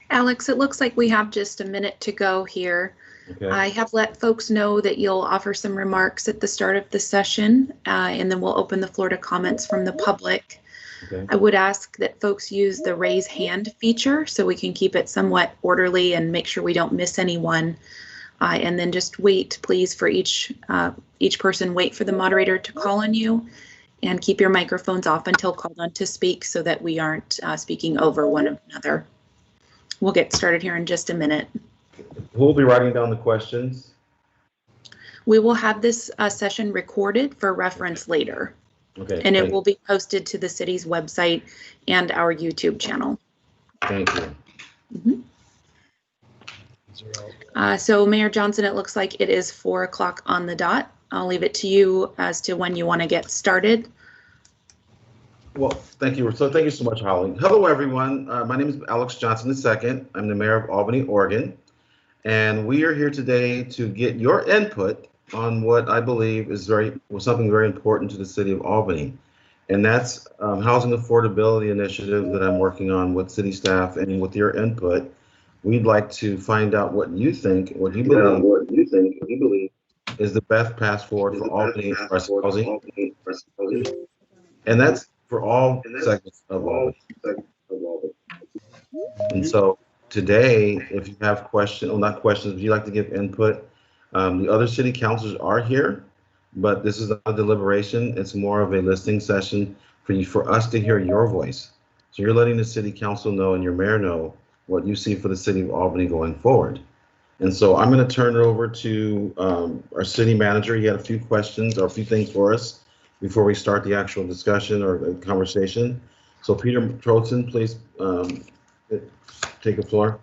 Alex, it looks like we have just a minute to go here. Okay. I have let folks know that you'll offer some remarks at the start of the session, and then we'll open the floor to comments from the public. Okay. I would ask that folks use the raise hand feature so we can keep it somewhat orderly and make sure we don't miss anyone. And then just wait, please, for each person, wait for the moderator to call on you, and keep your microphones off until called on to speak so that we aren't speaking over one another. We'll get started here in just a minute. Who will be writing down the questions? We will have this session recorded for reference later. Okay. And it will be posted to the city's website and our YouTube channel. Thank you. Mm-hmm. So Mayor Johnson, it looks like it is 4 o'clock on the dot. I'll leave it to you as to when you want to get started. Well, thank you. So thank you so much, Holly. Hello, everyone. My name is Alex Johnson II. I'm the mayor of Albany, Oregon. And we are here today to get your input on what I believe is something very important to the city of Albany. And that's housing affordability initiative that I'm working on with city staff, and with your input, we'd like to find out what you think, what you believe is the best path forward for Albany housing. And that's for all segments of Albany. And so today, if you have questions, or not questions, if you'd like to give input, the other city councilors are here, but this is not a deliberation. It's more of a listening session for us to hear your voice. So you're letting the city council know and your mayor know what you see for the city of Albany going forward. And so I'm going to turn it over to our city manager. He had a few questions or a few things for us before we start the actual discussion or conversation. So Peter Trotzen, please take the floor.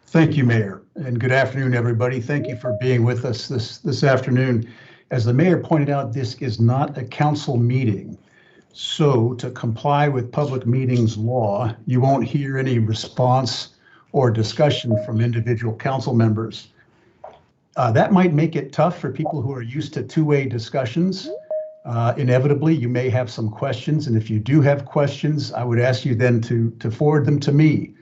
Thank you, Mayor, and good afternoon, everybody. Thank you for being with us this afternoon. As the mayor pointed out, this is not a council meeting. So to comply with public meetings law, you won't hear any response or discussion from individual council members. That might make it tough for people who are used to two-way discussions. Inevitably, you may have some questions, and if you do have questions, I would ask you then to forward them to me.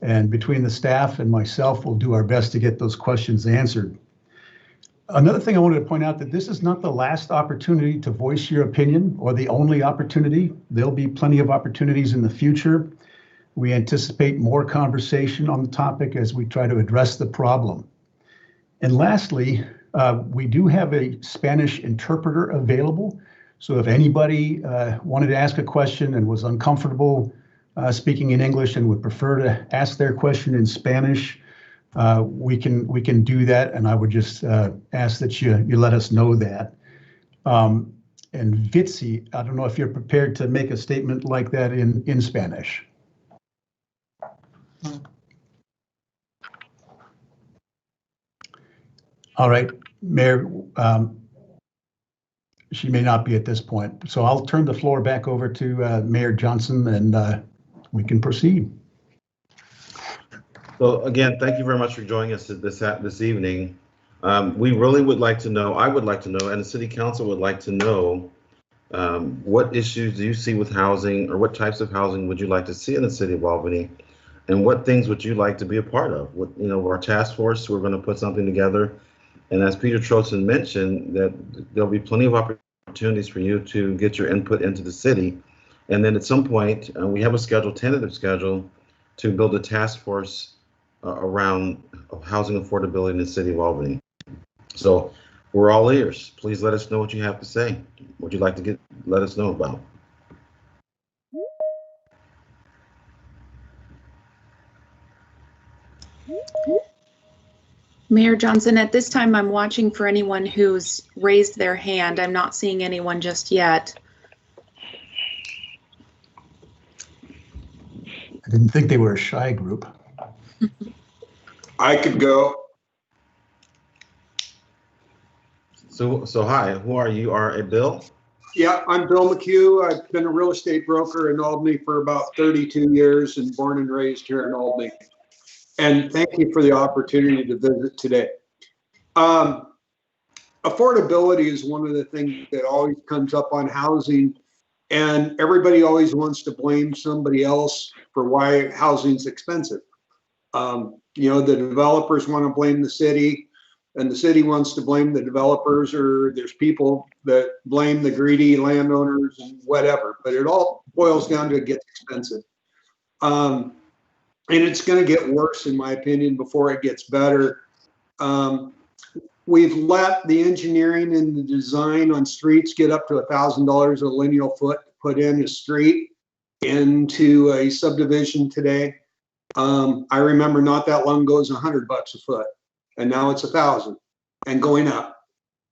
And between the staff and myself, we'll do our best to get those questions answered. Another thing I wanted to point out, that this is not the last opportunity to voice your opinion or the only opportunity. There'll be plenty of opportunities in the future. We anticipate more conversation on the topic as we try to address the problem. And lastly, we do have a Spanish interpreter available. So if anybody wanted to ask a question and was uncomfortable speaking in English and would prefer to ask their question in Spanish, we can do that. And I would just ask that you let us know that. And Vitzi, I don't know if you're prepared to make a statement like that in Spanish. All right, Mayor, she may not be at this point. So I'll turn the floor back over to Mayor Johnson, and we can proceed. So again, thank you very much for joining us this evening. We really would like to know, I would like to know, and the city council would like to know, what issues do you see with housing, or what types of housing would you like to see in the city of Albany? And what things would you like to be a part of? What, our task force, we're going to put something together. And as Peter Trotzen mentioned, that there'll be plenty of opportunities for you to get your input into the city. And then at some point, we have a tentative schedule, to build a task force around housing affordability in the city of Albany. So we're all ears. Please let us know what you have to say. What you'd like to let us know about. Mayor Johnson, at this time, I'm watching for anyone who's raised their hand. I'm not seeing anyone just yet. I didn't think they were a shy group. I could go. So hi, who are you? Are a Bill? Yeah, I'm Bill McHugh. I've been a real estate broker in Albany for about 32 years and born and raised here in Albany. And thank you for the opportunity to visit today. Affordability is one of the things that always comes up on housing And everybody always wants to blame somebody else for why housing's expensive. You know, the developers want to blame the city, and the city wants to blame the developers, or there's people that blame the greedy landowners and whatever. But it all boils down to it gets expensive. And it's going to get worse, in my opinion, before it gets better. We've let the engineering and the design on streets get up to $1,000 a lineal foot to put in a street into a subdivision today. I remember not that long ago it was $100 a foot, and now it's 1,000 and going up.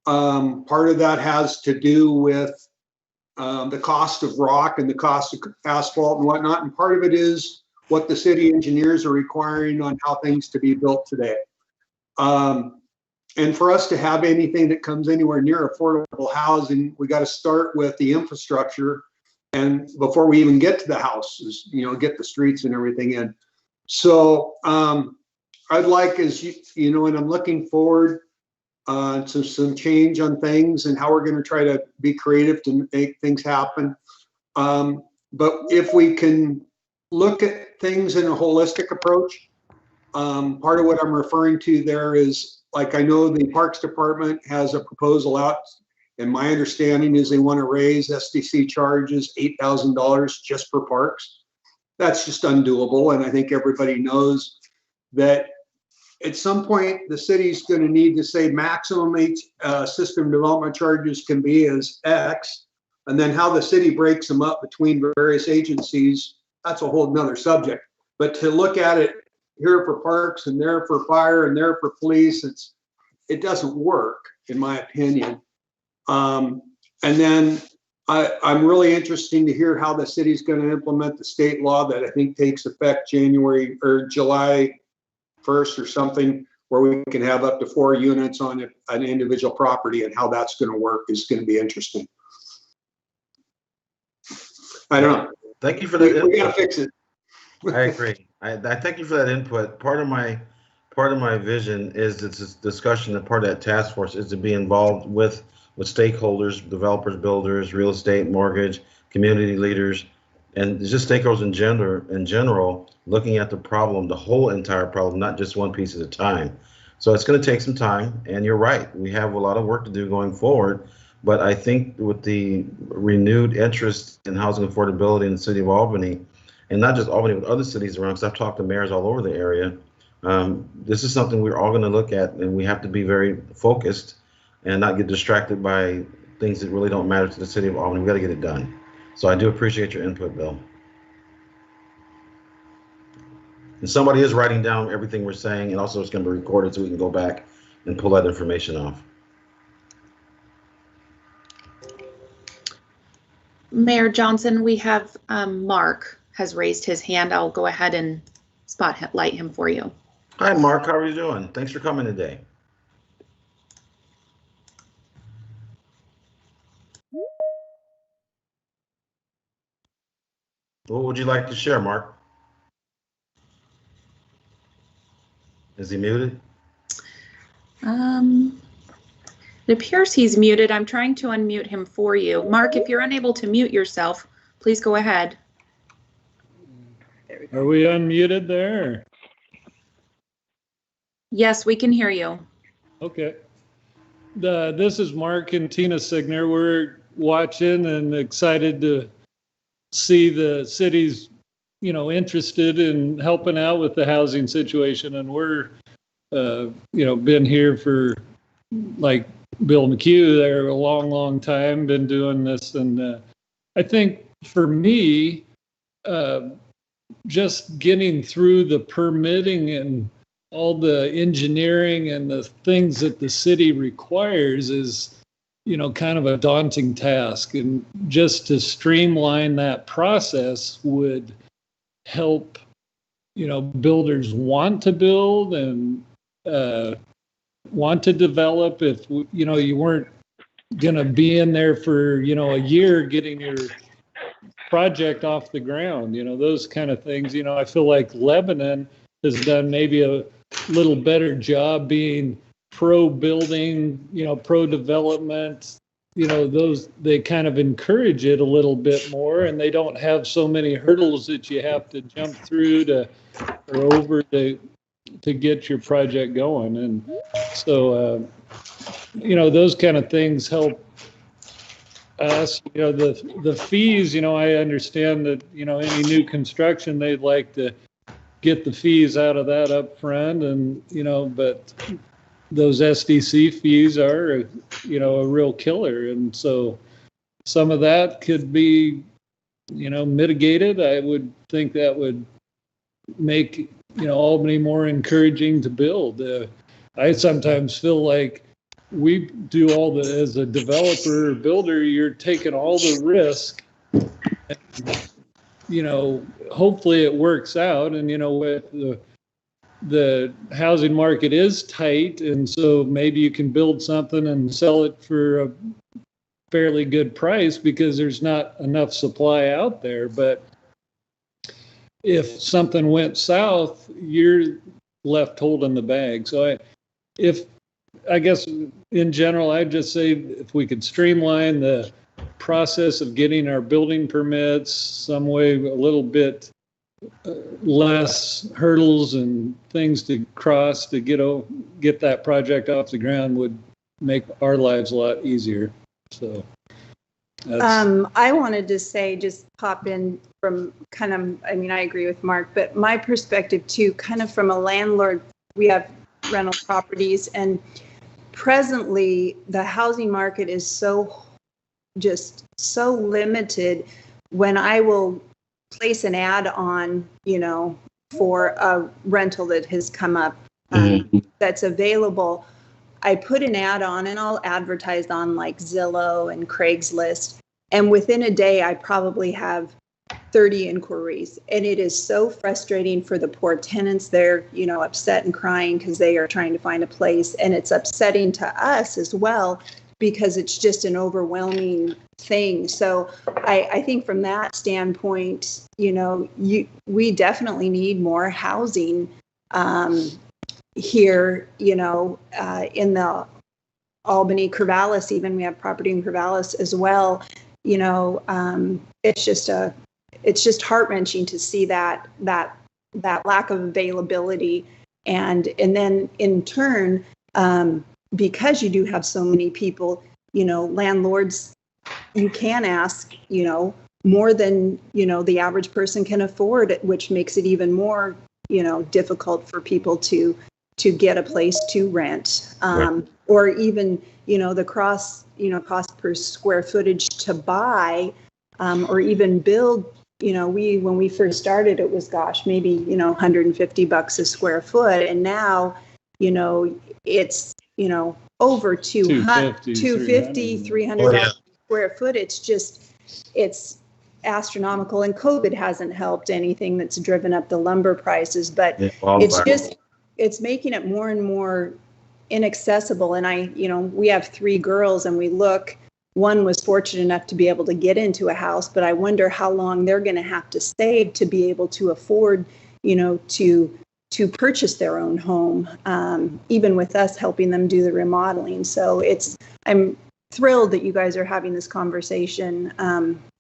Part of that has to do with the cost of rock and the cost of asphalt and whatnot, and part of it is what the city engineers are requiring on how things to be built today. And for us to have anything that comes anywhere near affordable housing, we got to start with the infrastructure, and before we even get to the houses, you know, get the streets and everything in. So I'd like, as you know, and I'm looking forward to some change on things and how we're going to try to be creative to make things happen. But if we can look at things in a holistic approach, part of what I'm referring to there is, like, I know the Parks Department has a proposal out, and my understanding is they want to raise SDC charges $8,000 just for parks. That's just undoable, and I think everybody knows that at some point the city's going to need to say maximum system development charges can be as X, and then how the city breaks them up between various agencies, that's a whole nother subject. But to look at it here for parks and there for fire and there for police, it doesn't work, in my opinion. And then I'm really interested to hear how the city's going to implement the state law that I think takes effect January or July 1st or something, where we can have up to 4 units on an individual property, and how that's going to work is going to be interesting. I don't know. Thank you for that. We got to fix it. I agree. I thank you for that input. Part of my vision is this discussion, and part of that task force is to be involved with stakeholders, developers, builders, real estate, mortgage, community leaders, and just stakeholders in general, looking at the problem, the whole entire problem, not just one piece at a time. So it's going to take some time, and you're right. We have a lot of work to do going forward, but I think with the renewed interest in housing affordability in the city of Albany, and not just Albany, but other cities around, because I've talked to mayors all over the area, this is something we're all going to look at, and we have to be very focused and not get distracted by things that really don't matter to the city of Albany. We got to get it done. So I do appreciate your input, Bill. And somebody is writing down everything we're saying, and also it's going to be recorded so we can go back and pull that information off. Mayor Johnson, we have Mark has raised his hand. I'll go ahead and spotlight him for you. Hi, Mark. How are you doing? Thanks for coming today. What would you like to share, Mark? Is he muted? It appears he's muted. I'm trying to unmute him for you. Mark, if you're unable to mute yourself, please go ahead. Are we unmuted there? Yes, we can hear you. Okay. This is Mark and Tina Signer. We're watching and excited to see the city's, interested in helping out with the housing situation. And we're, been here for, like Bill McHugh there a long, long time, been doing this. And I think for me, just getting through the permitting and all the engineering and the things that the city requires is, kind of a daunting task. And just to streamline that process would help, builders want to build and want to develop. If, you weren't going to be in there for, a year getting your project off the ground, those kind of things. I feel like Lebanon has done maybe a little better job being pro building, pro development, they kind of encourage it a little bit more, and they don't have so many hurdles that you have to jump through or over to get your project going. And so, those kind of things help us. The fees, I understand that, any new construction, they'd like to get the fees out of that up front, and, but those SDC fees are, a real killer. And so some of that could be, mitigated. I would think that would make, Albany more encouraging to build. I sometimes feel like we do as a developer or builder, you're taking all the risk, and, hopefully it works out. And, with the housing market is tight, and so maybe you can build something and sell it for a fairly good price because there's not enough supply out there. But if something went south, you're left holding the bag. So I guess in general, I'd just say if we could streamline the process of getting our building permits some way, a little bit less hurdles and things to cross to get that project off the ground, would make our lives a lot easier. So I wanted to say, just pop in from I agree with Mark, but my perspective too, kind of from a landlord. We have rental properties, and presently the housing market is so limited. When I will place an ad on, for a rental that has come up that's available, I put an ad on, and I'll advertise on like Zillow and Craigslist. And within a day, I probably have 30 inquiries. And it is so frustrating for the poor tenants. They're, upset and crying because they are trying to find a place. And it's upsetting to us as well, because it's just an overwhelming thing. So I think from that standpoint, we definitely need more housing here, in the Albany, Corvallis, even we have property in Corvallis as well. It's just heart-wrenching to see that lack of availability. And then in turn, because you do have so many people, landlords, you can ask, more than, the average person can afford, which makes it even more, difficult for people to get a place to rent, or even, the cost per square footage to buy, or even build. When we first started, it was, maybe, $150 a square foot. And now, it's, over 250, $300 square foot. It's astronomical. And COVID hasn't helped anything. That's driven up the lumber prices, but it's making it more and more inaccessible. And we have 3 girls, and one was fortunate enough to be able to get into a house, but I wonder how long they're going to have to save to be able to afford, to purchase their own home, even with us helping them do the remodeling. So I'm thrilled that you guys are having this conversation.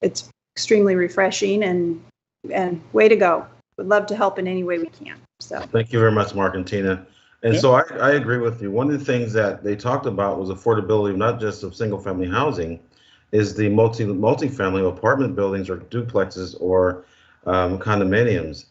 It's extremely refreshing, and way to go. Would love to help in any way we can. So thank you very much, Mark and Tina. And so I agree with you. One of the things that they talked about was affordability, not just of single family housing, is the multi-family apartment buildings or duplexes or condominiums.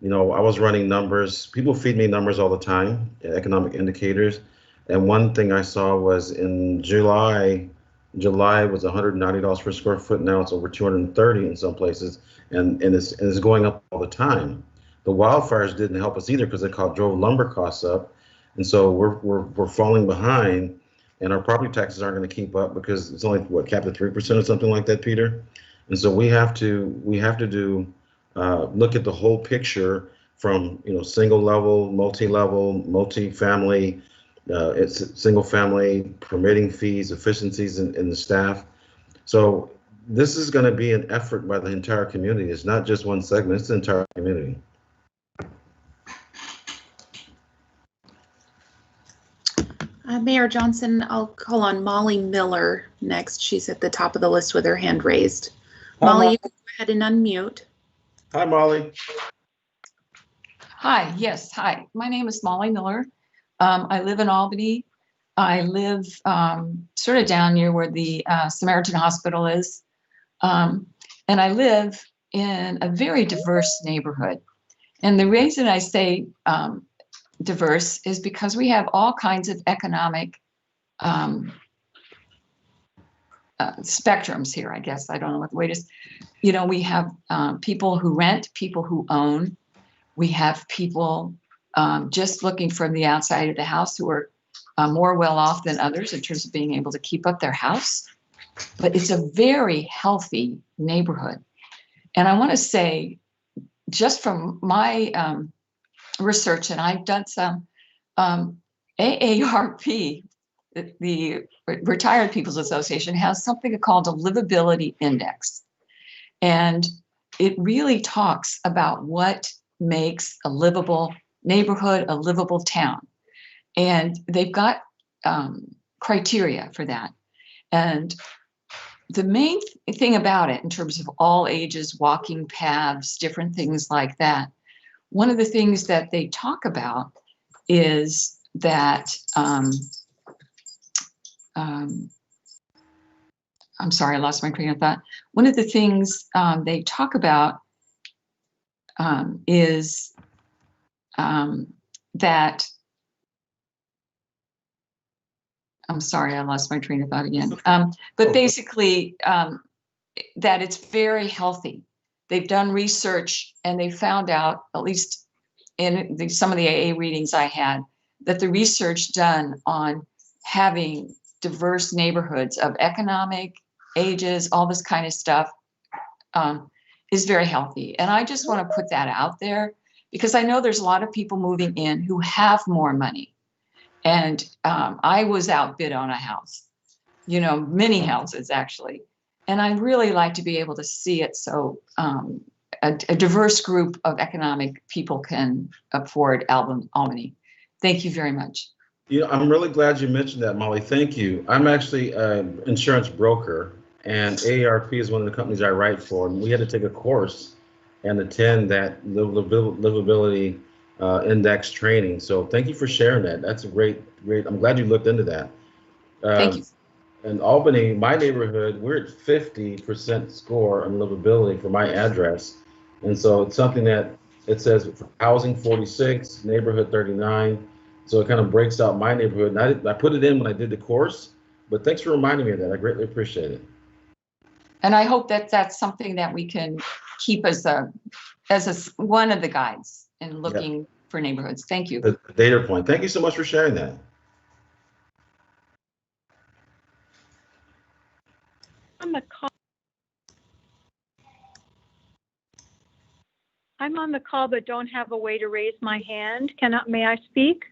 I was running numbers. People feed me numbers all the time, economic indicators. And one thing I saw was in July was $190 per square foot. Now it's over $230 in some places, and it's going up all the time. The wildfires didn't help us either, because they drove lumber costs up. And so we're falling behind, and our property taxes aren't going to keep up, because it's only capped at 3% or something like that, Peter. And so we have to do look at the whole picture from single level, multi-level, multi-family, it's single family, permitting fees, efficiencies in the staff. So this is going to be an effort by the entire community. It's not just one segment; it's the entire community. Mayor Johnson, I'll call on Molly Miller next. She's at the top of the list with her hand raised. Hi, Molly, you can go ahead and unmute. Hi, Molly. Hi, yes, hi. My name is Molly Miller. I live in Albany. I live sort of down near where the Samaritan Hospital is. And I live in a very diverse neighborhood. And the reason I say diverse is because we have all kinds of economic spectrums here, I guess. I don't know what the way it is. You know, we have people who rent, people who own. We have people just looking from the outside of the house who are more well off than others in terms of being able to keep up their house. But it's a very healthy neighborhood. And I want to say, just from my research, and I've done some AARP, the Retired People's Association, has something called a livability index. And it really talks about what makes a livable neighborhood, a livable town. And they've got criteria for that. And the main thing about it, in terms of all ages, walking paths, different things like that, one of the things that they talk about is that, I'm sorry, I lost my train of thought. One of the things they talk about is that, I'm sorry, I lost my train of thought again. But basically, that it's very healthy. They've done research and they found out, at least in some of the AA readings I had, that the research done on having diverse neighborhoods of economic ages, all this kind of stuff, is very healthy. And I just want to put that out there because I know there's a lot of people moving in who have more money. And I was outbid on a house, you know, many houses actually. And I'd really like to be able to see it so a diverse group of economic people can afford Albany. Thank you very much. Yeah, I'm really glad you mentioned that, Molly. Thank you. I'm actually an insurance broker, and AARP is one of the companies I write for. And we had to take a course and attend that livability index training. So thank you for sharing that. That's a great. I'm glad you looked into that. Thank you. In Albany, my neighborhood, we're at 50% score on livability for my address. And so it's something that it says housing 46, neighborhood 39. So it kind of breaks out my neighborhood. And I put it in when I did the course, but thanks for reminding me of that. I greatly appreciate it. And I hope that that's something that we can keep as one of the guides in looking for neighborhoods. Thank you. The data point. Thank you so much for sharing that. I'm on the call, but don't have a way to raise my hand. May I speak?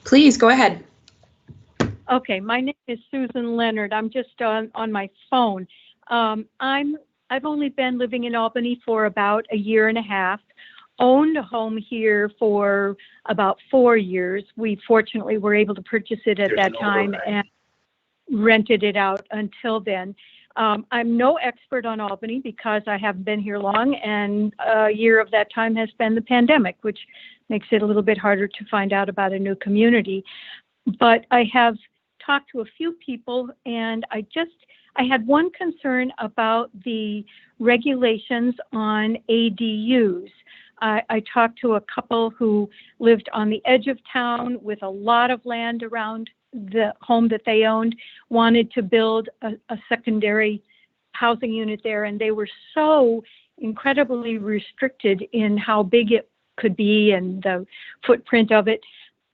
Please go ahead. Okay, my name is Susan Leonard. I'm just on my phone. I've only been living in Albany for about a year and a half. Owned a home here for about 4 years. We fortunately were able to purchase it at that time and rented it out until then. I'm no expert on Albany because I haven't been here long, and a year of that time has been the pandemic, which makes it a little bit harder to find out about a new community. But I have talked to a few people, and I had one concern about the regulations on ADUs. I talked to a couple who lived on the edge of town with a lot of land around the home that they owned, wanted to build a secondary housing unit there, and they were so incredibly restricted in how big it could be and the footprint of it.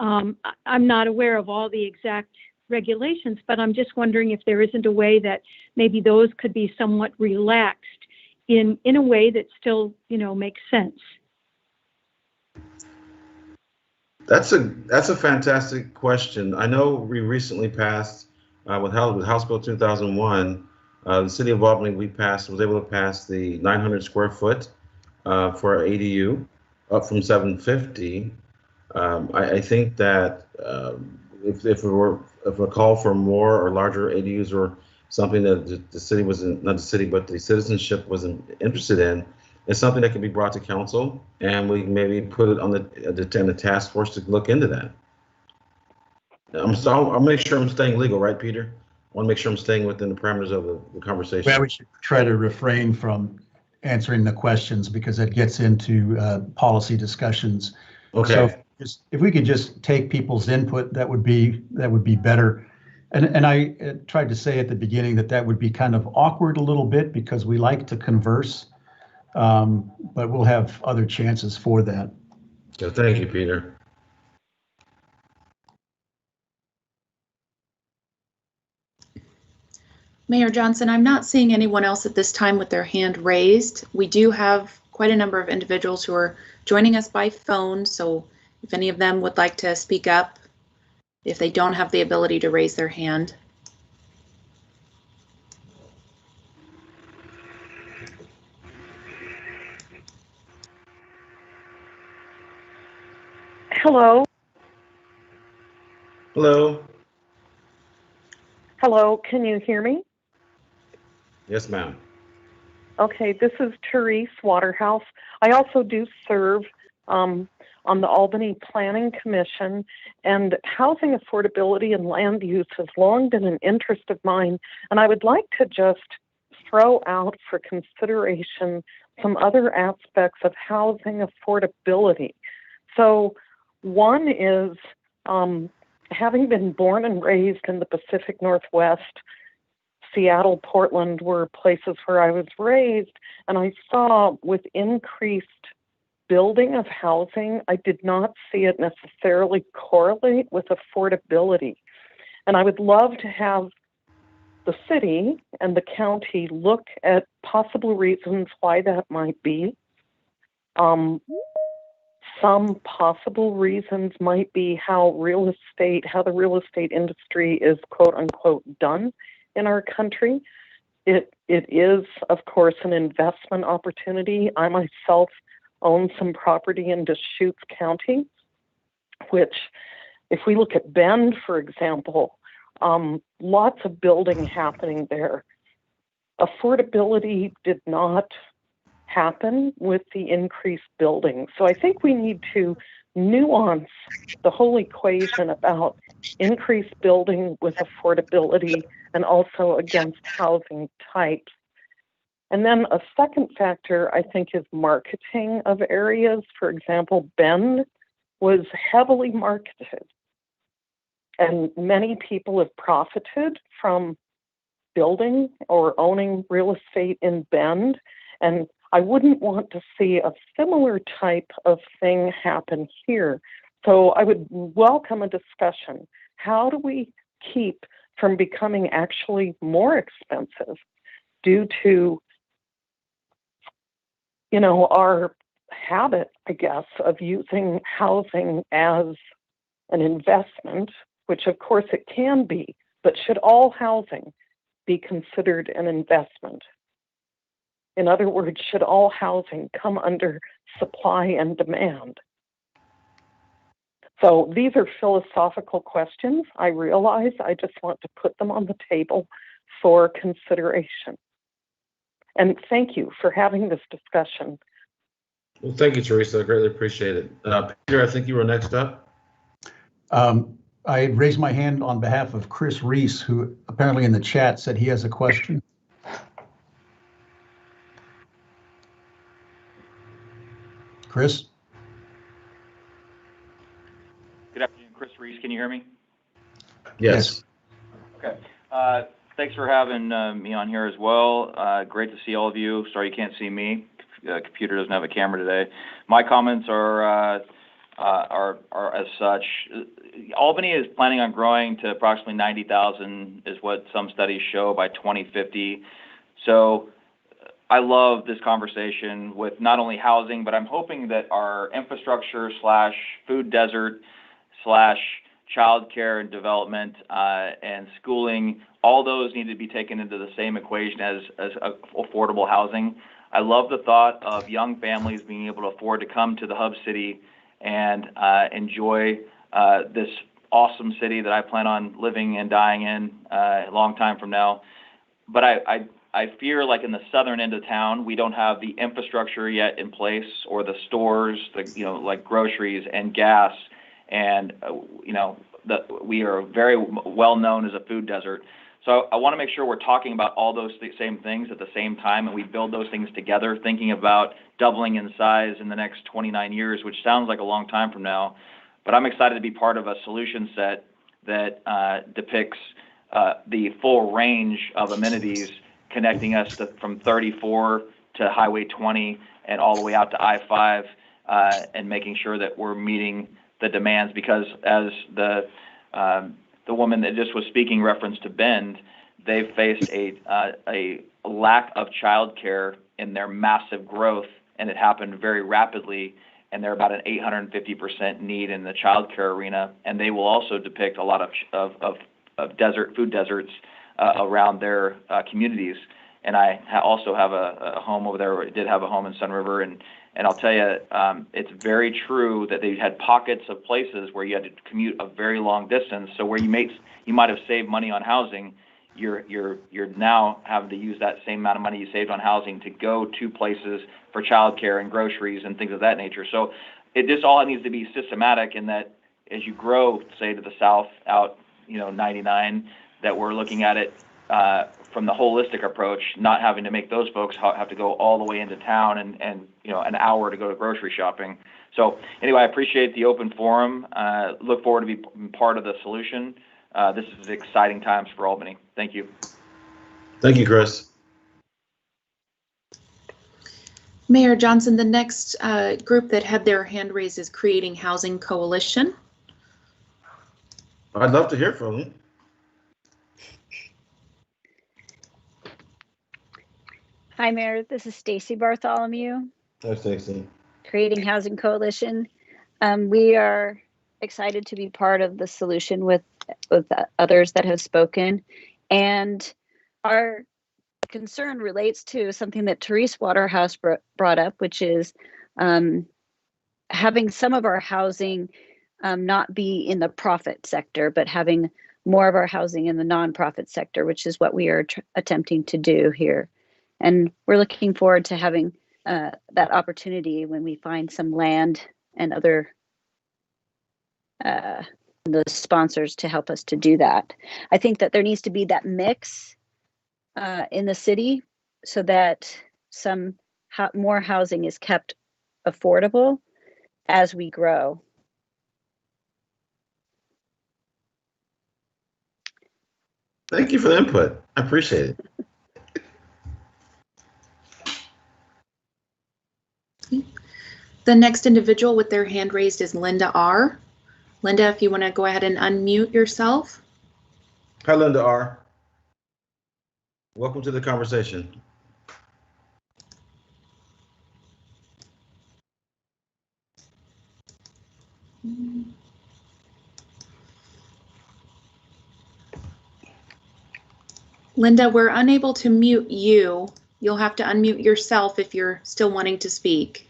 I'm not aware of all the exact regulations, but I'm just wondering if there isn't a way that maybe those could be somewhat relaxed in a way that still, makes sense. That's a fantastic question. I know we recently passed with House Bill 2001, the city of Albany, was able to pass the 900 square foot for ADU up from 750. I think that if a call for more or larger ADUs or something that the city wasn't, not the city, but the citizenship wasn't interested in, it's something that can be brought to council, and we maybe put it on the task force to look into that. I'll make sure I'm staying legal, right, Peter? I want to make sure I'm staying within the parameters of the conversation. Well, we should try to refrain from answering the questions because it gets into policy discussions. Okay. So if we could just take people's input, that would be better. And I tried to say at the beginning that would be kind of awkward a little bit because we like to converse, but we'll have other chances for that. So thank you, Peter. Mayor Johnson, I'm not seeing anyone else at this time with their hand raised. We do have quite a number of individuals who are joining us by phone, so if any of them would like to speak up, if they don't have the ability to raise their hand. Hello. Hello. Hello, can you hear me? Yes, ma'am. Okay, this is Therese Waterhouse. I also do serve on the Albany Planning Commission, and housing affordability and land use has long been an interest of mine, and I would like to just throw out for consideration some other aspects of housing affordability. So one is having been born and raised in the Pacific Northwest, Seattle, Portland were places where I was raised, and I saw with increased building of housing, I did not see it necessarily correlate with affordability. And I would love to have the city and the county look at possible reasons why that might be. Some possible reasons might be how the real estate industry is quote unquote done in our country. It is, of course, an investment opportunity. I myself own some property in Deschutes County, which, if we look at Bend, for example, lots of building happening there. Affordability did not happen with the increased building. So I think we need to nuance the whole equation about increased building with affordability and also against housing types. And then a second factor, I think, is marketing of areas. For example, Bend was heavily marketed, and many people have profited from building or owning real estate in Bend. And I wouldn't want to see a similar type of thing happen here. So I would welcome a discussion. How do we keep from becoming actually more expensive due to, our habit, I guess, of using housing as an investment, which of course it can be, but should all housing be considered an investment? In other words, should all housing come under supply and demand? So these are philosophical questions. I realize. I just want to put them on the table for consideration. And thank you for having this discussion. Well, thank you, Teresa. I greatly appreciate it. Peter, I think you were next up. I raised my hand on behalf of Chris Reese, who apparently in the chat said he has a question. Chris? Good afternoon, Chris Reese. Can you hear me? Yes. Okay. Thanks for having me on here as well. Great to see all of you. Sorry you can't see me. Computer doesn't have a camera today. My comments are as such. Albany is planning on growing to approximately 90,000 is what some studies show by 2050. So I love this conversation with not only housing, but I'm hoping that our infrastructure / food desert / childcare and development and schooling, all those need to be taken into the same equation as affordable housing. I love the thought of young families being able to afford to come to the hub city and enjoy this awesome city that I plan on living and dying in a long time from now. But I fear, like in the southern end of town, we don't have the infrastructure yet in place, or the stores, like groceries and gas, and we are very well known as a food desert. So I want to make sure we're talking about all those same things at the same time, and we build those things together, thinking about doubling in size in the next 29 years, which sounds like a long time from now. But I'm excited to be part of a solution set that depicts the full range of amenities connecting us from 34 to Highway 20 and all the way out to I-5, and making sure that we're meeting the demands. Because as the woman that just was speaking reference to Bend, they've faced a lack of childcare in their massive growth, and it happened very rapidly. And they're about an 850% need in the childcare arena, and they will also depict a lot of food deserts around their communities. And I also have a home over there. I did have a home in Sun River, and I'll tell you, it's very true that they had pockets of places where you had to commute a very long distance. So where you might have saved money on housing, you're now having to use that same amount of money you saved on housing to go to places for childcare and groceries and things of that nature. So it just all needs to be systematic, in that as you grow, say, to the south out, 99, that we're looking at it from the holistic approach, not having to make those folks have to go all the way into town and an hour to go to grocery shopping. So anyway, I appreciate the open forum. Look forward to being part of the solution. This is exciting times for Albany. Thank you. Thank you, Chris. Mayor Johnson, the next group that had their hand raised is Creating Housing Coalition. I'd love to hear from them. Hi, Mayor. This is Stacy Bartholomew. Hi, Stacy. Creating Housing Coalition. We are excited to be part of the solution with others that have spoken, and our concern relates to something that Therese Waterhouse brought up, which is having some of our housing not be in the profit sector, but having more of our housing in the nonprofit sector, which is what we are attempting to do here. And we're looking forward to having that opportunity when we find some land and other the sponsors to help us to do that. I think that there needs to be that mix in the city, so that some more housing is kept affordable as we grow. Thank you for the input. I appreciate it. The next individual with their hand raised is Linda R. Linda, if you want to go ahead and unmute yourself. Hi, Linda R. Welcome to the conversation. Linda, we're unable to mute you. You'll have to unmute yourself if you're still wanting to speak.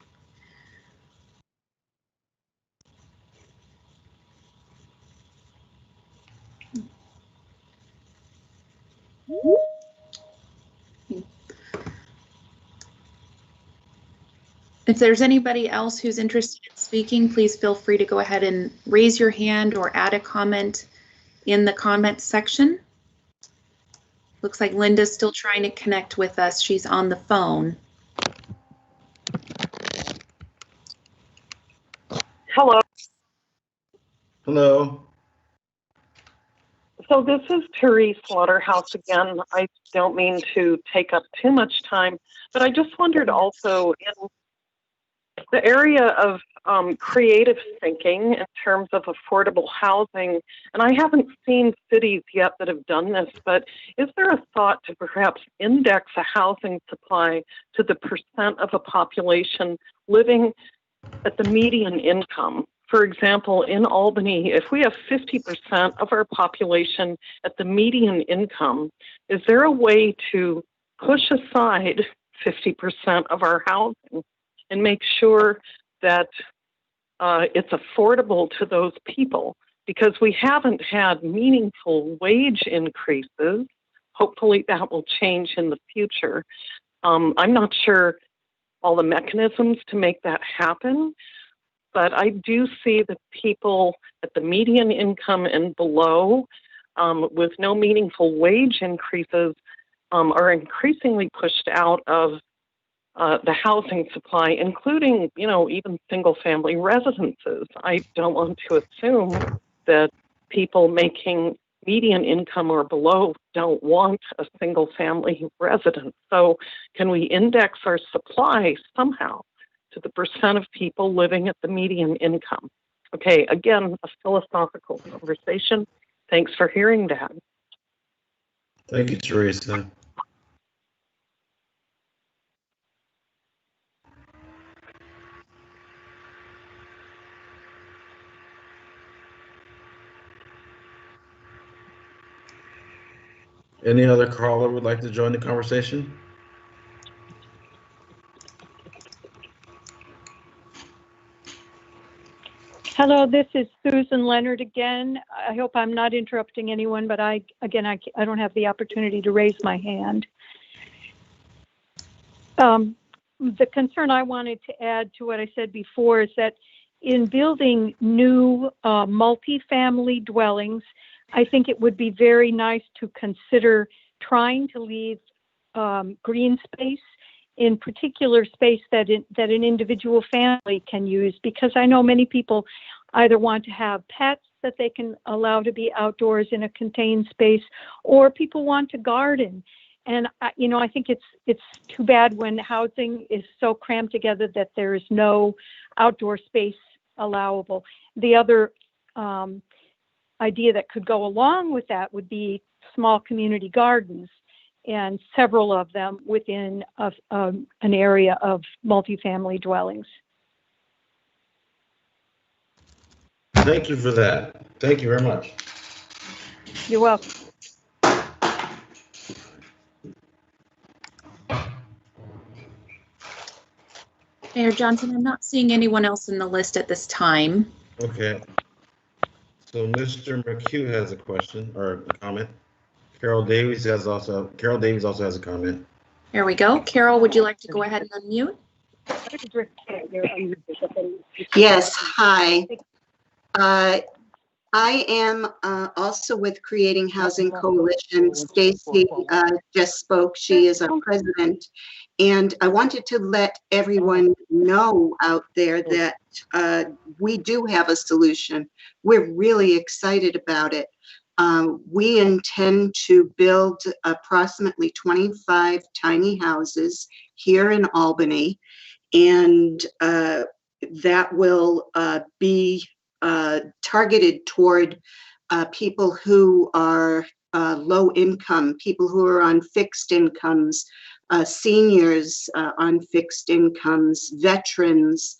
If there's anybody else who's interested in speaking, please feel free to go ahead and raise your hand or add a comment in the comment section. Looks like Linda's still trying to connect with us. She's on the phone. Hello. Hello. So this is Therese Waterhouse again. I don't mean to take up too much time, but I just wondered also in the area of creative thinking in terms of affordable housing, and I haven't seen cities yet that have done this, but is there a thought to perhaps index a housing supply to the percent of a population living at the median income? For example, in Albany, if we have 50% of our population at the median income, is there a way to push aside 50% of our housing and make sure that it's affordable to those people, because we haven't had meaningful wage increases. Hopefully that will change in the future. I'm not sure all the mechanisms to make that happen, but I do see that people at the median income and below, with no meaningful wage increases, are increasingly pushed out of the housing supply, including, even single-family residences. I don't want to assume that people making median income or below don't want a single-family residence. So can we index our supply somehow to the percent of people living at the median income? Okay, again, a philosophical conversation. Thanks for hearing that. Thank you, Teresa. Any other caller would like to join the conversation? Hello, this is Susan Leonard again. I hope I'm not interrupting anyone, but I don't have the opportunity to raise my hand. The concern I wanted to add to what I said before is that in building new multifamily dwellings, I think it would be very nice to consider trying to leave green space, in particular space that an individual family can use, because I know many people either want to have pets that they can allow to be outdoors in a contained space, or people want to garden. And I think it's too bad when housing is so crammed together that there is no outdoor space allowable. The other idea that could go along with that would be small community gardens, and several of them within an area of multifamily dwellings. Thank you for that. Thank you very much. You're welcome. Mayor Johnson, I'm not seeing anyone else in the list at this time. Okay. So Mr. McHugh has a question or a comment. Carol Davies also has a comment. There we go. Carol, would you like to go ahead and unmute? Yes, hi. I am also with Creating Housing Coalition. Stacy just spoke. She is our president. And I wanted to let everyone know out there that we do have a solution. We're really excited about it. We intend to build approximately 25 tiny houses here in Albany, and that will be targeted toward people who are low income, people who are on fixed incomes, seniors on fixed incomes, veterans,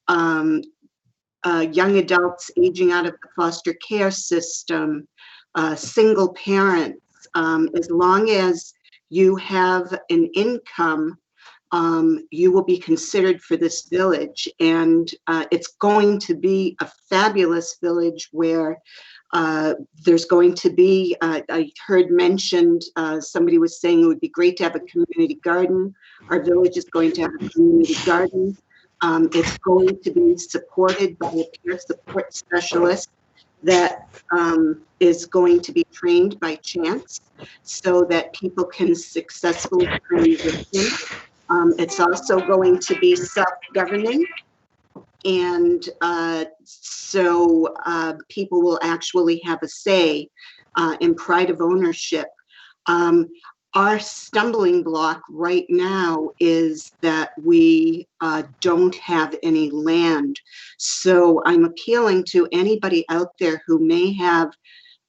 young adults aging out of the foster care system, single parents. As long as you have an income, you will be considered for this village. And it's going to be a fabulous village where there's going to be, I heard mentioned, somebody was saying it would be great to have a community garden. Our village is going to have a community garden. It's going to be supported by a peer support specialist that is going to be trained by chance so that people can successfully transition. It's also going to be self-governing, and so people will actually have a say in pride of ownership. Our stumbling block right now is that we don't have any land. So I'm appealing to anybody out there who may have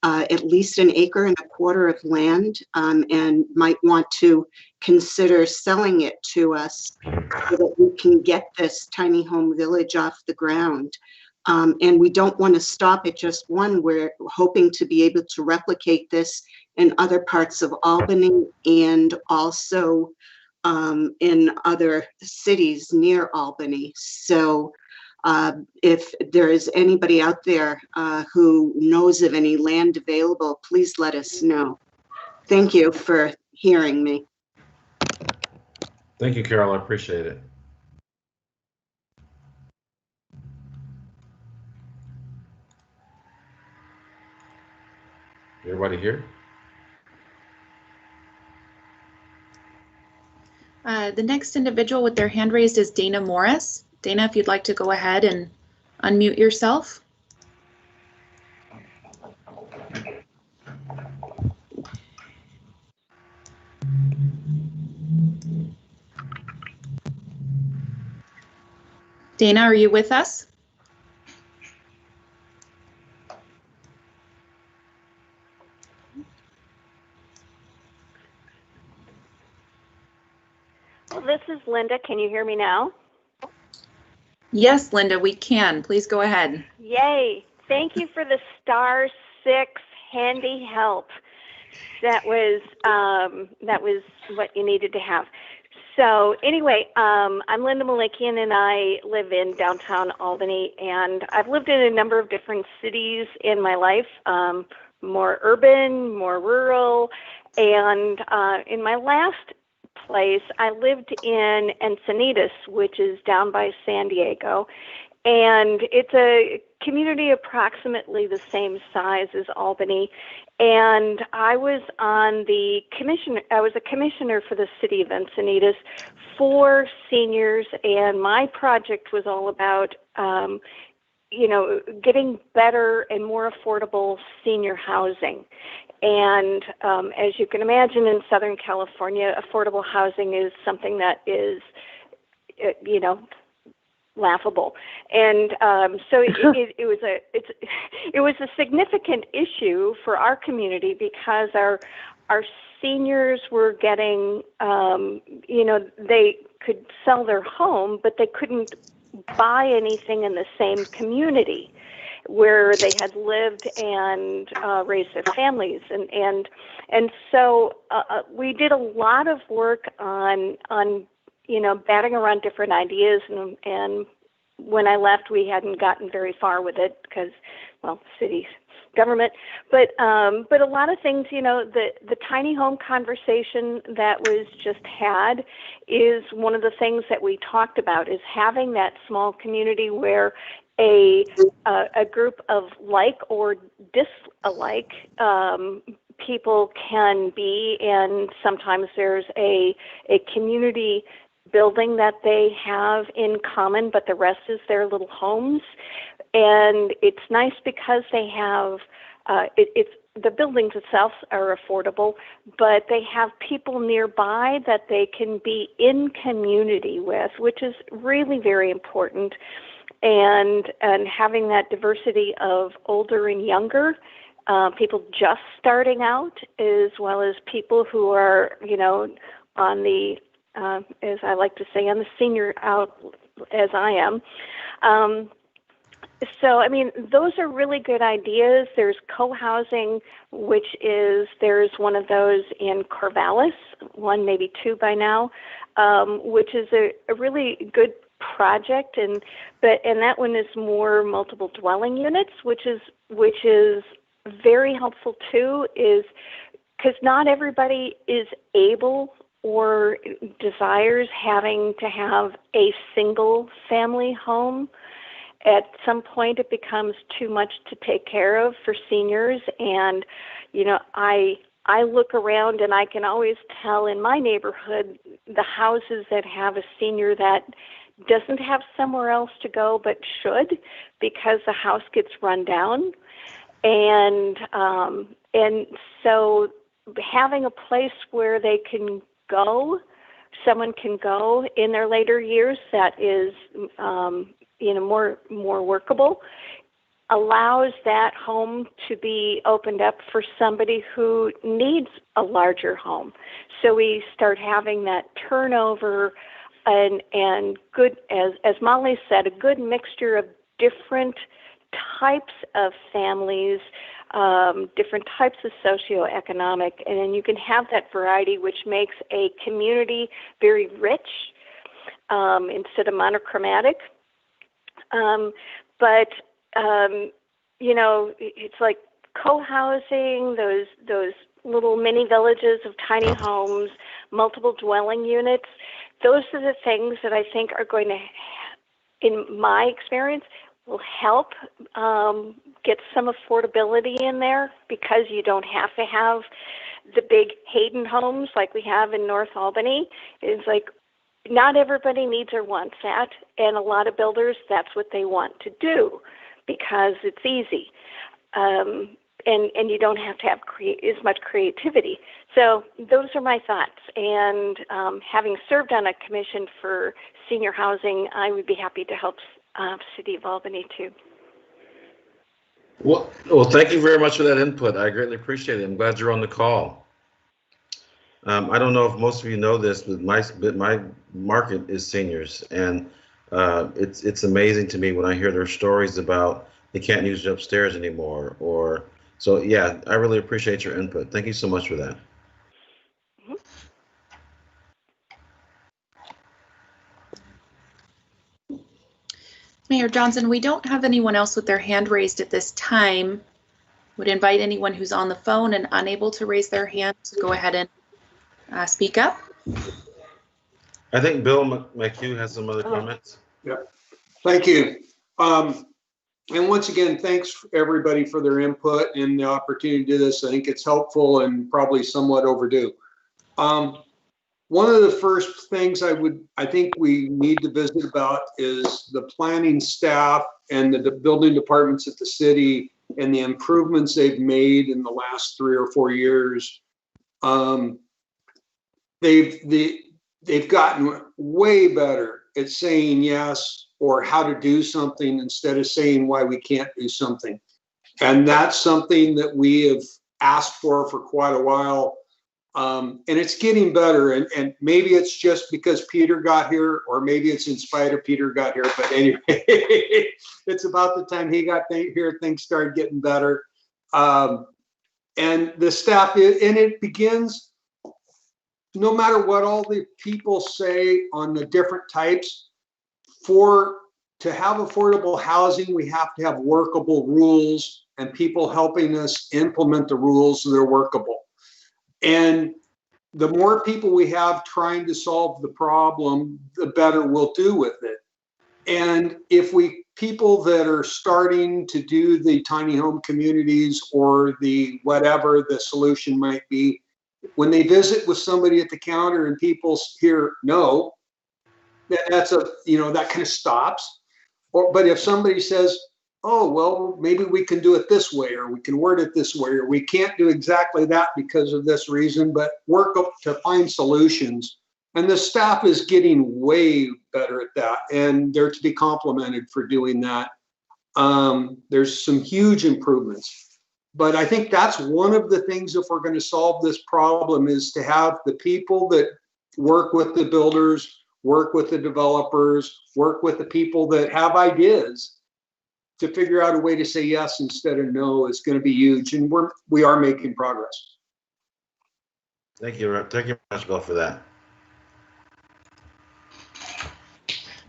at least 1.25 acres of land and might want to consider selling it to us so that we can get this tiny home village off the ground. And we don't want to stop at just one. We're hoping to be able to replicate this in other parts of Albany and also in other cities near Albany. So If there is anybody out there who knows of any land available, please let us know. Thank you for hearing me. Thank you, Carol. I appreciate it. Everybody here? The next individual with their hand raised is Dana Morris. Dana, if you'd like to go ahead and unmute yourself. Dana, are you with us? Well, this is Linda. Can you hear me now? Yes, Linda, we can. Please go ahead. Yay. Thank you for the *6 handy help. That was what you needed to have. So anyway, I'm Linda Malikian, and I live in downtown Albany, and I've lived in a number of different cities in my life, more urban, more rural, and in my last place, I lived in Encinitas, which is down by San Diego, and it's a community approximately the same size as Albany. And I was on the commission. I was a commissioner for the city of Encinitas for seniors, and my project was all about, getting better and more affordable senior housing. And as you can imagine, in Southern California, affordable housing is something that is, laughable. And so it was a significant issue for our community because our seniors were getting, they could sell their home, but they couldn't buy anything in the same community where they had lived and raised their families. And so we did a lot of work on batting around different ideas, and when I left, we hadn't gotten very far with it because, well, city government, but a lot of things, the tiny home conversation that was just had is one of the things that we talked about, is having that small community where a group of like or dislike people can be, and sometimes there's a community building that they have in common, but the rest is their little homes. And it's nice because they have, the buildings itself are affordable, but they have people nearby that they can be in community with, which is really very important. And having that diversity of older and younger, people just starting out, as well as people who are, on the, as I like to say, on the senior out, as I am. So, I mean, those are really good ideas. There's co-housing, there's one of those in Corvallis, one, maybe two by now, which is a really good project, and that one is more multiple dwelling units, which is very helpful too, is because not everybody is able or desires having to have a single family home. At some point, it becomes too much to take care of for seniors. And, I look around and I can always tell in my neighborhood the houses that have a senior that doesn't have somewhere else to go but should, because the house gets run down. And so having a place where they can go, someone can go in their later years that is more workable, allows that home to be opened up for somebody who needs a larger home. So we start having that turnover and good, as Molly said, a good mixture of different types of families, different types of socioeconomic, and then you can have that variety, which makes a community very rich instead of monochromatic. But you know, it's like co-housing, those little mini villages of tiny homes, multiple dwelling units. Those are the things that I think are going to, in my experience, will help get some affordability in there, because you don't have to have the big Hayden homes like we have in North Albany. It's like not everybody needs or wants that, and a lot of builders, that's what they want to do because it's easy. And you don't have to have as much creativity. So those are my thoughts. And having served on a commission for senior housing, I would be happy to help City of Albany too. Well, thank you very much for that input. I greatly appreciate it. I'm glad you're on the call. I don't know if most of you know this, but my market is seniors, and it's amazing to me when I hear their stories about they can't use it upstairs anymore, or so. Yeah, I really appreciate your input. Thank you so much for that. Mayor Johnson, we don't have anyone else with their hand raised at this time. Would invite anyone who's on the phone and unable to raise their hand to go ahead and speak up. I think Bill McHugh has some other comments. Yeah, thank you. And once again, thanks everybody for their input and the opportunity to do this. I think it's helpful and probably somewhat overdue. One of the first things I think we need to visit about is the planning staff and the building departments at the city and the improvements they've made in the last 3 or 4 years. They've gotten way better at saying yes or how to do something instead of saying why we can't do something. And that's something that we have asked for quite a while. And it's getting better. And maybe it's just because Peter got here, or maybe it's in spite of Peter got here. But anyway, it's about the time he got here, things started getting better. And the staff, and it begins, no matter what all the people say on the different types, to have affordable housing, we have to have workable rules and people helping us implement the rules so they're workable. And the more people we have trying to solve the problem, the better we'll do with it. And if people that are starting to do the tiny home communities or the whatever the solution might be, when they visit with somebody at the counter and people hear no, that's that kind of stops. But if somebody says, oh, well, maybe we can do it this way, or we can word it this way, or we can't do exactly that because of this reason, but work up to find solutions. And the staff is getting way better at that, and they're to be complimented for doing that. There's some huge improvements. But I think that's one of the things, if we're going to solve this problem, is to have the people that work with the builders, work with the developers, work with the people that have ideas to figure out a way to say yes instead of no. Is going to be huge, and we are making progress. Thank you very much, Bill, for that.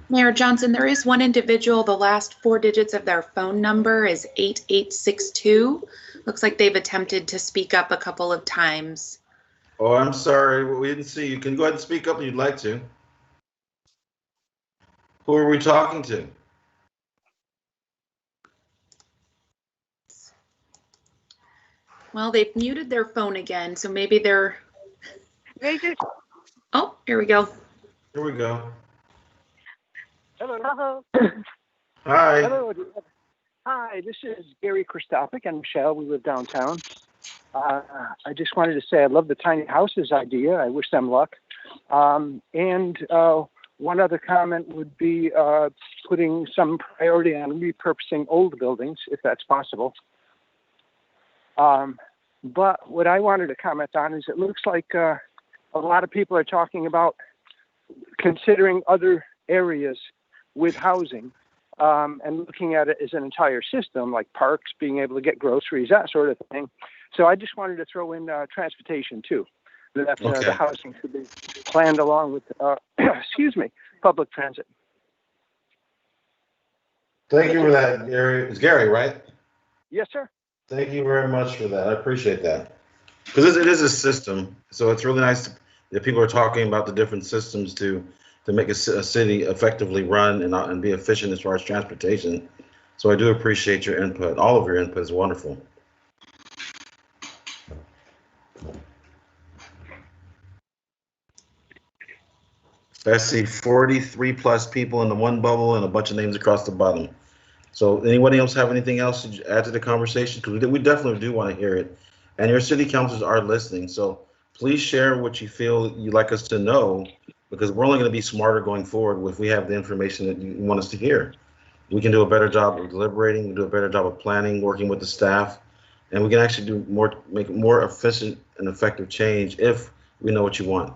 Mayor Johnson, there is one individual, the last 4 digits of their phone number is 8862. Looks like they've attempted to speak up a couple of times. Oh, I'm sorry, we didn't see you. You can go ahead and speak up if you'd like to. Who are we talking to? Well, they've muted their phone again, so maybe they're... Oh, here we go. Here we go. Hello. Hi. Hello. Hi, this is Gary Christophic and Michelle. We live downtown. I just wanted to say I love the tiny houses idea. I wish them luck. And one other comment would be putting some priority on repurposing old buildings, if that's possible. But what I wanted to comment on is it looks like a lot of people are talking about considering other areas with housing and looking at it as an entire system, like parks, being able to get groceries, that sort of thing. So I just wanted to throw in transportation too. That the housing should be planned along with, public transit. Thank you for that, Gary. It's Gary, right? Yes, sir. Thank you very much for that. I appreciate that. Because it is a system, so it's really nice that people are talking about the different systems to make a city effectively run and be efficient as far as transportation. So I do appreciate your input. All of your input is wonderful. I see 43 plus people in the one bubble and a bunch of names across the bottom. So anybody else have anything else to add to the conversation? Because we definitely do want to hear it. And your city councils are listening. So please share what you feel you'd like us to know, because we're only going to be smarter going forward if we have the information that you want us to hear. We can do a better job of deliberating, we can do a better job of planning, working with the staff, and we can actually make more efficient and effective change if we know what you want.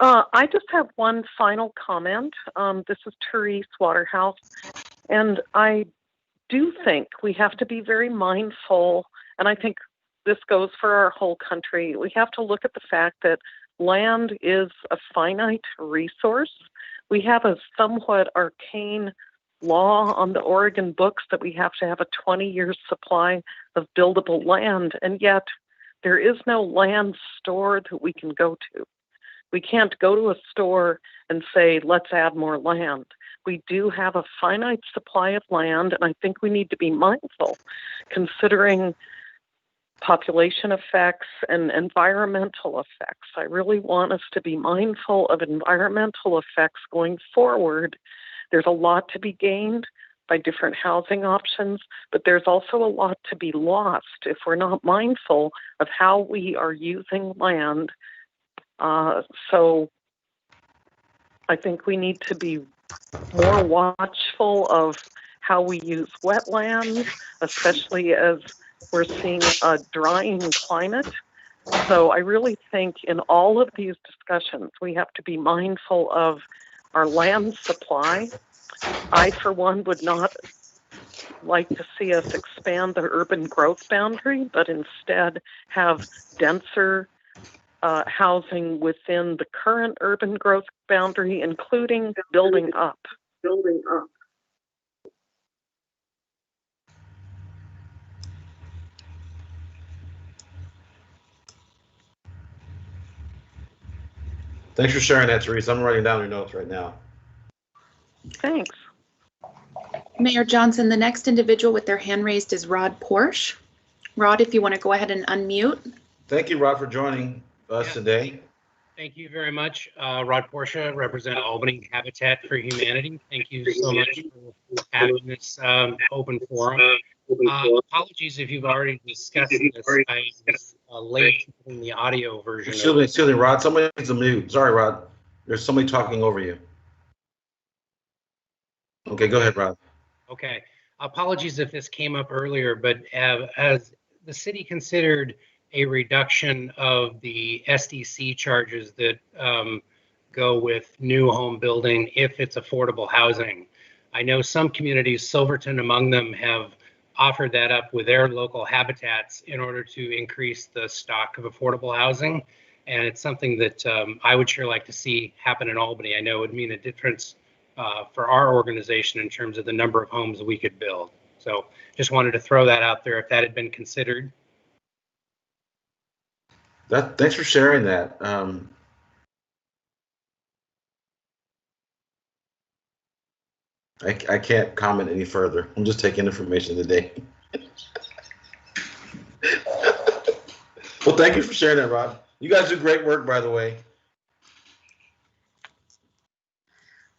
I just have one final comment. This is Therese Waterhouse, and I do think we have to be very mindful, and I think this goes for our whole country. We have to look at the fact that land is a finite resource. We have a somewhat arcane law on the Oregon books that we have to have a 20-year supply of buildable land, and yet there is no land store that we can go to. We can't go to a store and say, let's add more land. We do have a finite supply of land, and I think we need to be mindful, considering population effects and environmental effects. I really want us to be mindful of environmental effects going forward. There's a lot to be gained by different housing options, but there's also a lot to be lost if we're not mindful of how we are using land. So I think we need to be more watchful of how we use wetlands, especially as we're seeing a drying climate. So I really think in all of these discussions, we have to be mindful of our land supply. I, for one, would not like to see us expand the urban growth boundary, but instead have denser housing within the current urban growth boundary, including building up. Thanks for sharing that, Therese. I'm writing down your notes right now. Thanks. Mayor Johnson, the next individual with their hand raised is Rod Porsche. Rod, if you want to go ahead and unmute. Thank you, Rod, for joining us today. Thank you very much. Rod Porsche, represent Albany Habitat for Humanity. Thank you so much for having this open forum. Apologies if you've already discussed this. I was late in the audio version. Excuse me, Rod. Somebody needs to mute. Sorry, Rod. There's somebody talking over you. Okay, go ahead, Rod. Okay. Apologies if this came up earlier, but as the city considered a reduction of the SDC charges that go with new home building if it's affordable housing. I know some communities, Silverton among them, have offered that up with their local habitats in order to increase the stock of affordable housing. And it's something that I would sure like to see happen in Albany. I know it would mean a difference for our organization in terms of the number of homes we could build. So just wanted to throw that out there if that had been considered. Thanks for sharing that. I can't comment any further. I'm just taking information today. Well, thank you for sharing that, Rod. You guys do great work, by the way.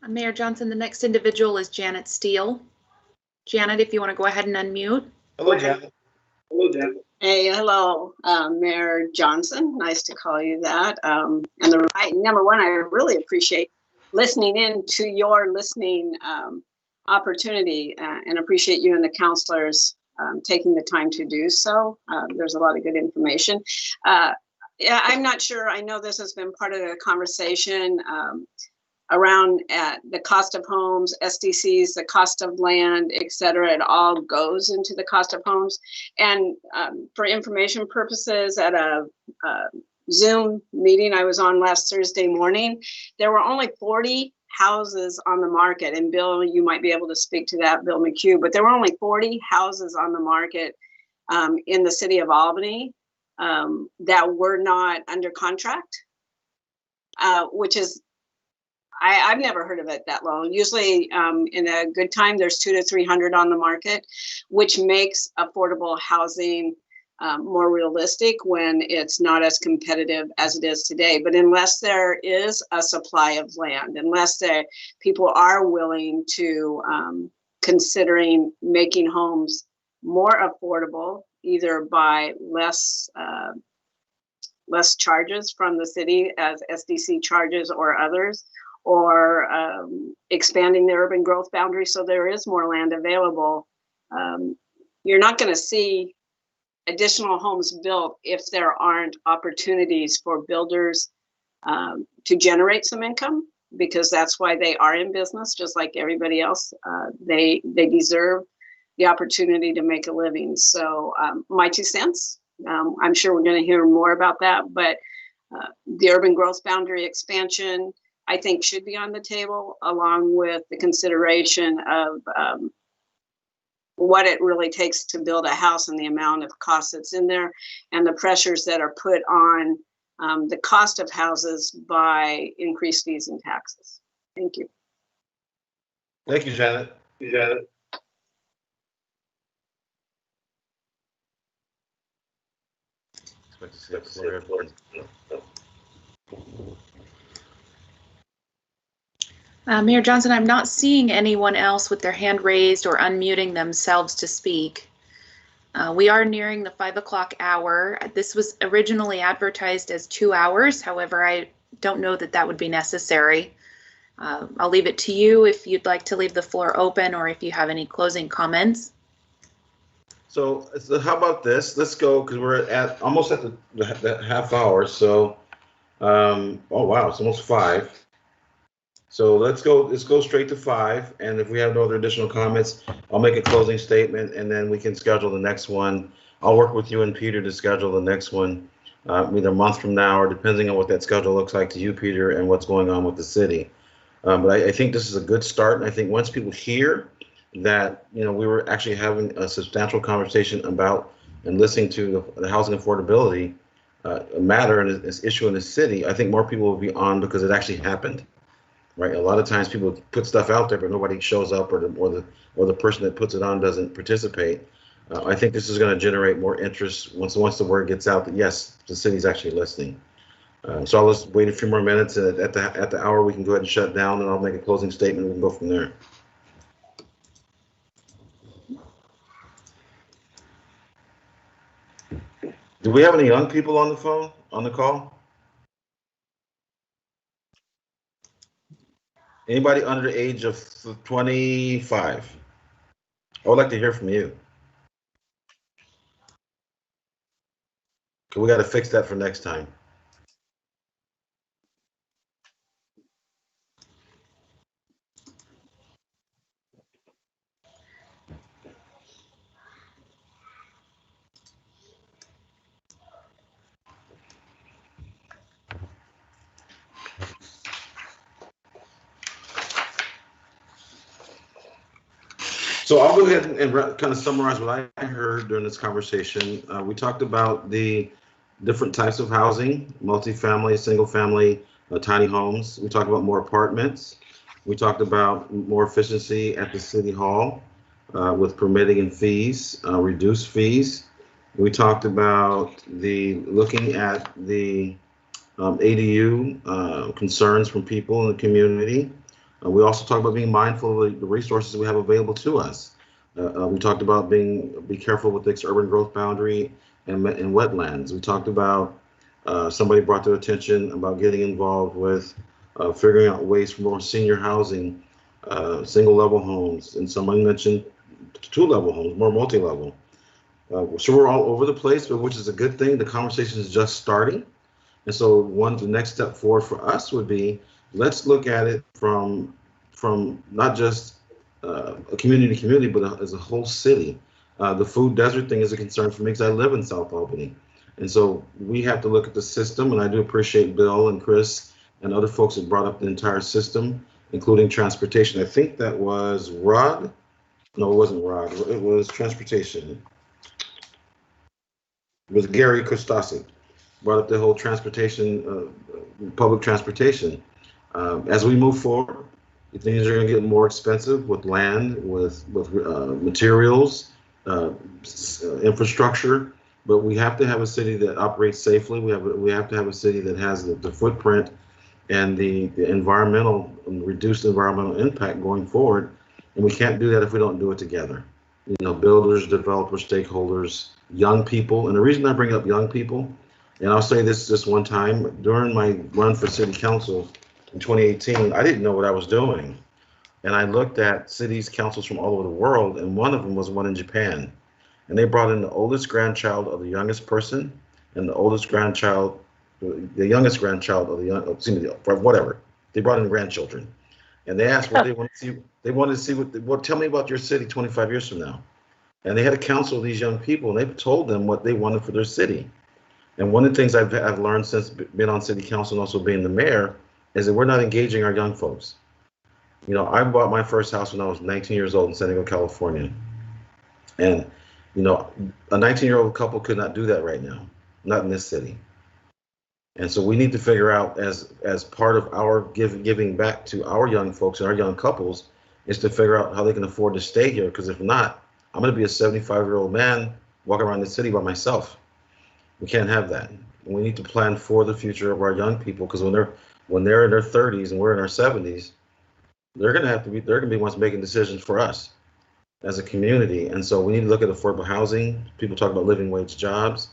Mayor Johnson, the next individual is Janet Steele. Janet, if you want to go ahead and unmute. Hello, Janet. Hello, Janet. Hey, hello, Mayor Johnson. Nice to call you that. Number one, I really appreciate listening in to your listening opportunity and appreciate you and the counselors taking the time to do so. There's a lot of good information. Yeah, I'm not sure. I know this has been part of the conversation around the cost of homes, SDCs, the cost of land, et cetera. It all goes into the cost of homes. And for information purposes, at a Zoom meeting I was on last Thursday morning, there were only 40 houses on the market. And Bill, you might be able to speak to that, Bill McHugh, but there were only 40 houses on the market in the city of Albany that were not under contract, which is, I've never heard of it that low. Usually in a good time, there's 200 to 300 on the market, which makes affordable housing more realistic when it's not as competitive as it is today. But unless there is a supply of land, unless people are willing to considering making homes more affordable, either by less charges from the city as SDC charges or others, or expanding the urban growth boundary so there is more land available, you're not going to see additional homes built if there aren't opportunities for builders to generate some income, because that's why they are in business, just like everybody else. They deserve the opportunity to make a living. So my 2 cents, I'm sure we're going to hear more about that, but the urban growth boundary expansion, I think, should be on the table, along with the consideration of what it really takes to build a house and the amount of cost that's in there, and the pressures that are put on the cost of houses by increased fees and taxes. Thank you. Thank you, Janet. Mayor Johnson, I'm not seeing anyone else with their hand raised or unmuting themselves to speak. We are nearing the 5 o'clock hour. This was originally advertised as 2 hours. However, I don't know that that would be necessary. I'll leave it to you if you'd like to leave the floor open, or if you have any closing comments. So how about this? Let's go, because we're at almost at the half hour. So, oh wow, it's almost 5. So let's go straight to 5. And if we have no other additional comments, I'll make a closing statement, and then we can schedule the next one. I'll work with you and Peter to schedule the next one, either a month from now, or depending on what that schedule looks like to you, Peter, and what's going on with the city. But I think this is a good start. And I think once people hear that, we were actually having a substantial conversation about and listening to the housing affordability matter and this issue in the city, I think more people will be on, because it actually happened. Right, a lot of times people put stuff out there, but nobody shows up, or the person that puts it on doesn't participate. I think this is going to generate more interest once the word gets out that yes, the city's actually listening. So I'll just wait a few more minutes, and at the hour we can go ahead and shut down, and I'll make a closing statement. We can go from there. Do we have any young people on the call? Anybody under the age of 25? I would like to hear from you. Okay, we got to fix that for next time. So I'll go ahead and kind of summarize what I heard during this conversation. We talked about the different types of housing: multifamily, single family, tiny homes. We talked about more apartments. We talked about more efficiency at the city hall with permitting and fees, reduced fees. We talked about looking at the ADU concerns from people in the community. We also talked about being mindful of the resources we have available to us. We talked about be careful with the urban growth boundary and wetlands. We talked about somebody brought to attention about getting involved with figuring out ways for more senior housing, single level homes, and someone mentioned 2-level homes, more multi-level. So we're all over the place, but which is a good thing. The conversation is just starting. And so the next step forward for us would be, let's look at it from not just a community to community, but as a whole city. The food desert thing is a concern for me because I live in South Albany. And so we have to look at the system, and I do appreciate Bill and Chris and other folks that brought up the entire system including transportation. I think that was Rod. No, it wasn't Rod. It was transportation. It was Gary Kostasi. Brought up the whole transportation, public transportation. As we move forward, things are going to get more expensive with land, with materials, infrastructure. But we have to have a city that operates safely. We have to have a city that has the footprint and the environmental, reduced environmental impact going forward. And we can't do that if we don't do it together. You know, builders, developers, stakeholders, young people. And the reason I bring up young people, and I'll say this one time, during my run for city council in 2018, I didn't know what I was doing. And I looked at cities, councils from all over the world, and one of them was one in Japan. And they brought in the oldest grandchild of the youngest person and the oldest grandchild, the youngest grandchild of the young, whatever. They brought in grandchildren. And they asked what they wanted to see. They wanted to see what tell me about your city 25 years from now. And they had a council of these young people, and they told them what they wanted for their city. And one of the things I've learned since being on city council and also being the mayor is that we're not engaging our young folks. You know, I bought my first house when I was 19 years old in San Diego, California. And, you know, a 19-year-old couple could not do that right now, not in this city. And so we need to figure out, as part of our giving back to our young folks and our young couples, is to figure out how they can afford to stay here. Because if not, I'm going to be a 75-year-old man walking around the city by myself. We can't have that. We need to plan for the future of our young people, because when they're in their 30s and we're in our 70s, they're going to be ones making decisions for us as a community. And so we need to look at affordable housing. People talk about living wage jobs.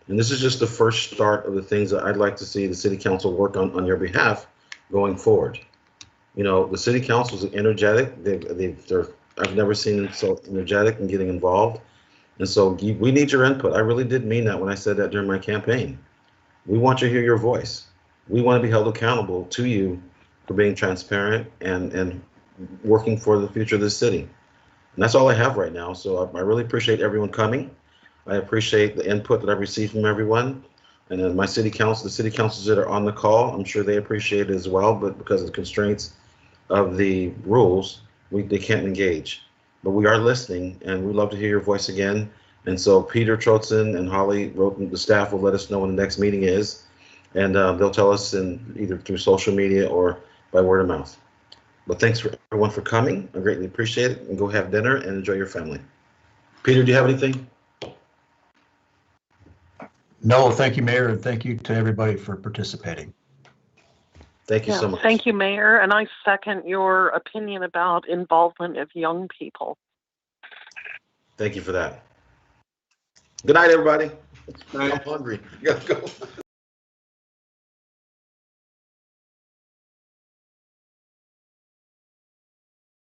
And this is just the first start of the things that I'd like to see the city council work on your behalf going forward. You know, the city council is energetic. I've never seen them so energetic and getting involved. And so we need your input. I really did mean that when I said that during my campaign. We want you to hear your voice. We want to be held accountable to you for being transparent and working for the future of the city. And that's all I have right now. So I really appreciate everyone coming. I appreciate the input that I've received from everyone. And then the city councils that are on the call, I'm sure they appreciate it as well, but because of the constraints of the rules, they can't engage. But we are listening, and we'd love to hear your voice again. And so Peter Trotzen and Holly wrote, the staff will let us know when the next meeting is, and they'll tell us either through social media or by word of mouth. But thanks for everyone for coming. I greatly appreciate it, and go have dinner and enjoy your family. Peter, do you have anything? No, thank you, Mayor, and thank you to everybody for participating. Thank you so much. Thank you, Mayor, and I second your opinion about involvement of young people. Thank you for that. Good night, everybody. I'm hungry. You gotta go.